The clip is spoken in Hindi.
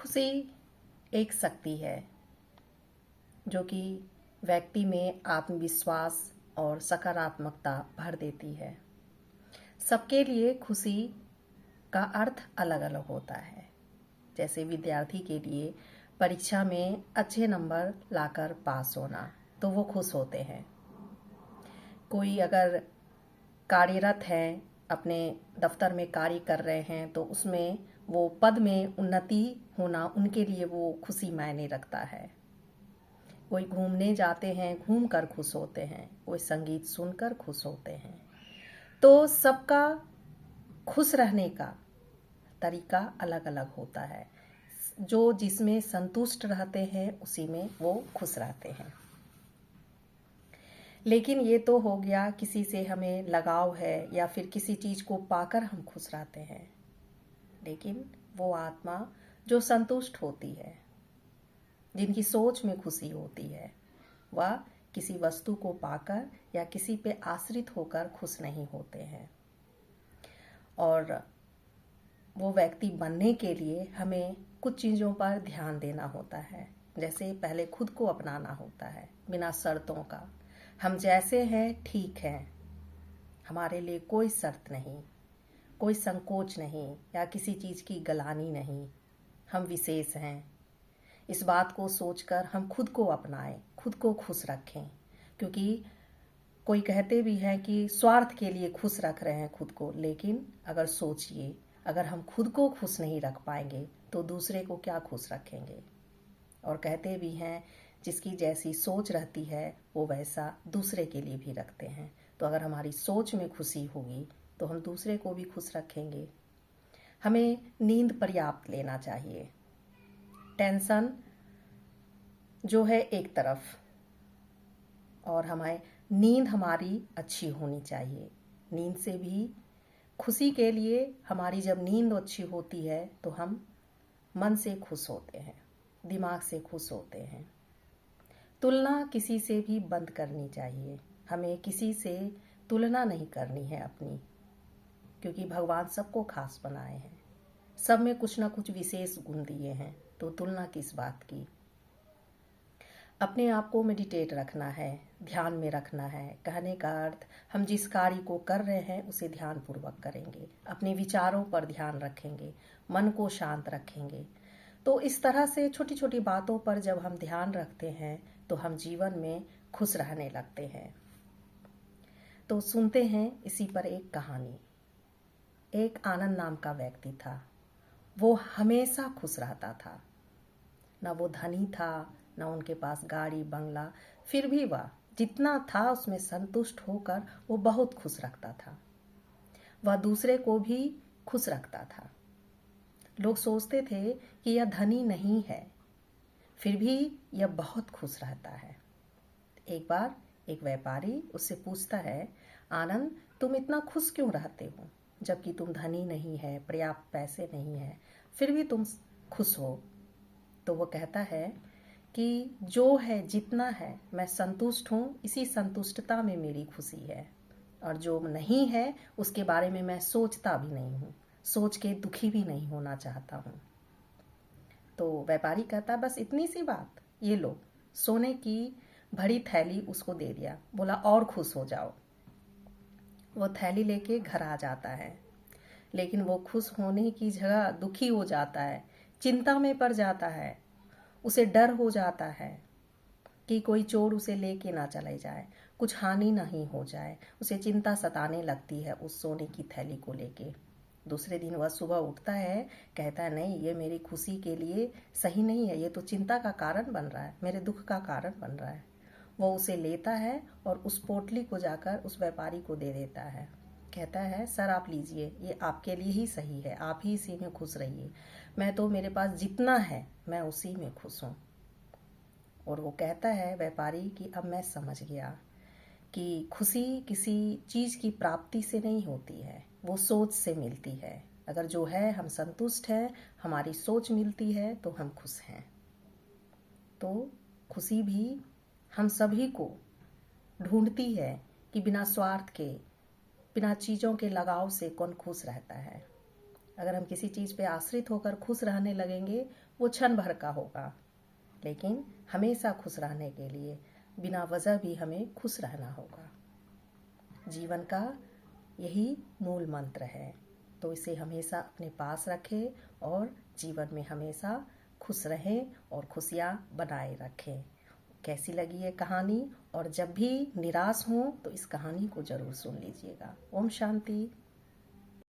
खुशी एक शक्ति है जो कि व्यक्ति में आत्मविश्वास और सकारात्मकता भर देती है। सबके लिए खुशी का अर्थ अलग अलग होता है। जैसे विद्यार्थी के लिए परीक्षा में अच्छे नंबर लाकर पास होना, तो वो खुश होते हैं। कोई अगर कार्यरत हैं, अपने दफ्तर में कार्य कर रहे हैं, तो उसमें वो पद में उन्नति होना उनके लिए वो खुशी मायने रखता है। कोई घूमने जाते हैं, घूम कर खुश होते हैं, कोई संगीत सुनकर खुश होते हैं। तो सबका खुश रहने का तरीका अलग अलग होता है। जो जिसमें संतुष्ट रहते हैं उसी में वो खुश रहते हैं। लेकिन ये तो हो गया किसी से हमें लगाव है या फिर किसी चीज़ को पाकर हम खुश रहते हैं। लेकिन वो आत्मा जो संतुष्ट होती है, जिनकी सोच में खुशी होती है, वह किसी वस्तु को पाकर या किसी पे आश्रित होकर खुश नहीं होते हैं। और वो व्यक्ति बनने के लिए हमें कुछ चीज़ों पर ध्यान देना होता है। जैसे पहले खुद को अपनाना होता है बिना शर्तों का। हम जैसे हैं ठीक हैं, हमारे लिए कोई शर्त नहीं, कोई संकोच नहीं या किसी चीज़ की गलानी नहीं। हम विशेष हैं, इस बात को सोचकर हम खुद को अपनाएं, खुद को खुश रखें। क्योंकि कोई कहते भी हैं कि स्वार्थ के लिए खुश रख रहे हैं खुद को, लेकिन अगर सोचिए, अगर हम खुद को खुश नहीं रख पाएंगे तो दूसरे को क्या खुश रखेंगे। और कहते भी हैं जिसकी जैसी सोच रहती है वो वैसा दूसरे के लिए भी रखते हैं। तो अगर हमारी सोच में खुशी होगी तो हम दूसरे को भी खुश रखेंगे। हमें नींद पर्याप्त लेना चाहिए। टेंशन जो है एक तरफ, और हमें नींद हमारी अच्छी होनी चाहिए। नींद से भी खुशी के लिए हमारी जब नींद अच्छी होती है तो हम मन से खुश होते हैं, दिमाग से खुश होते हैं। तुलना किसी से भी बंद करनी चाहिए। हमें किसी से तुलना नहीं करनी है अपनी, क्योंकि भगवान सबको खास बनाए हैं, सब में कुछ ना कुछ विशेष गुण दिए हैं। तो तुलना किस बात की। अपने आप को मेडिटेट रखना है, ध्यान में रखना है। कहने का अर्थ हम जिस कार्य को कर रहे हैं उसे ध्यानपूर्वक करेंगे, अपने विचारों पर ध्यान रखेंगे, मन को शांत रखेंगे। तो इस तरह से छोटी छोटी बातों पर जब हम ध्यान रखते हैं तो हम जीवन में खुश रहने लगते हैं। तो सुनते हैं इसी पर एक कहानी। एक आनंद नाम का व्यक्ति था। वो हमेशा खुश रहता था। ना वो धनी था, ना उनके पास गाड़ी बंगला, फिर भी वह जितना था उसमें संतुष्ट होकर वो बहुत खुश रखता था। वह दूसरे को भी खुश रखता था। लोग सोचते थे कि यह धनी नहीं है, फिर भी यह बहुत खुश रहता है। एक बार एक व्यापारी उससे पूछता है, आनंद तुम इतना खुश क्यों रहते हो, जबकि तुम धनी नहीं है, पर्याप्त पैसे नहीं है, फिर भी तुम खुश हो। तो वो कहता है कि जो है जितना है मैं संतुष्ट हूँ, इसी संतुष्टता में मेरी खुशी है। और जो नहीं है उसके बारे में मैं सोचता भी नहीं हूँ, सोच के दुखी भी नहीं होना चाहता हूँ। तो व्यापारी कहता बस इतनी सी बात, ये लो। सोने की भरी थैली उसको दे दिया, बोला और खुश हो जाओ। वो थैली लेके घर आ जाता है, लेकिन वो खुश होने की जगह दुखी हो जाता है, चिंता में पड़ जाता है। उसे डर हो जाता है कि कोई चोर उसे लेके ना चले जाए, कुछ हानि नहीं हो जाए। उसे चिंता सताने लगती है उस सोने की थैली को लेके। दूसरे दिन वह सुबह उठता है, कहता है नहीं, ये मेरी खुशी के लिए सही नहीं है, ये तो चिंता का कारण बन रहा है, मेरे दुख का कारण बन रहा है। वो उसे लेता है और उस पोटली को जाकर उस व्यापारी को दे देता है। कहता है सर आप लीजिए, ये आपके लिए ही सही है, आप ही इसी में खुश रहिए। मैं तो मेरे पास जितना है मैं उसी में खुश हूँ। और वो कहता है व्यापारी कि अब मैं समझ गया कि खुशी किसी चीज़ की प्राप्ति से नहीं होती है, वो सोच से मिलती है। अगर जो है हम संतुष्ट हैं, हमारी सोच मिलती है तो हम खुश हैं। तो खुशी भी हम सभी को ढूंढती है कि बिना स्वार्थ के, बिना चीज़ों के लगाव से कौन खुश रहता है। अगर हम किसी चीज़ पे आश्रित होकर खुश रहने लगेंगे वो क्षण भर का होगा, लेकिन हमेशा खुश रहने के लिए बिना वजह भी हमें खुश रहना होगा। जीवन का यही मूल मंत्र है, तो इसे हमेशा अपने पास रखें और जीवन में हमेशा खुश रहें और खुशियाँ बनाए रखें। कैसी लगी ये कहानी? और जब भी निराश हों तो इस कहानी को ज़रूर सुन लीजिएगा। ओम शांति।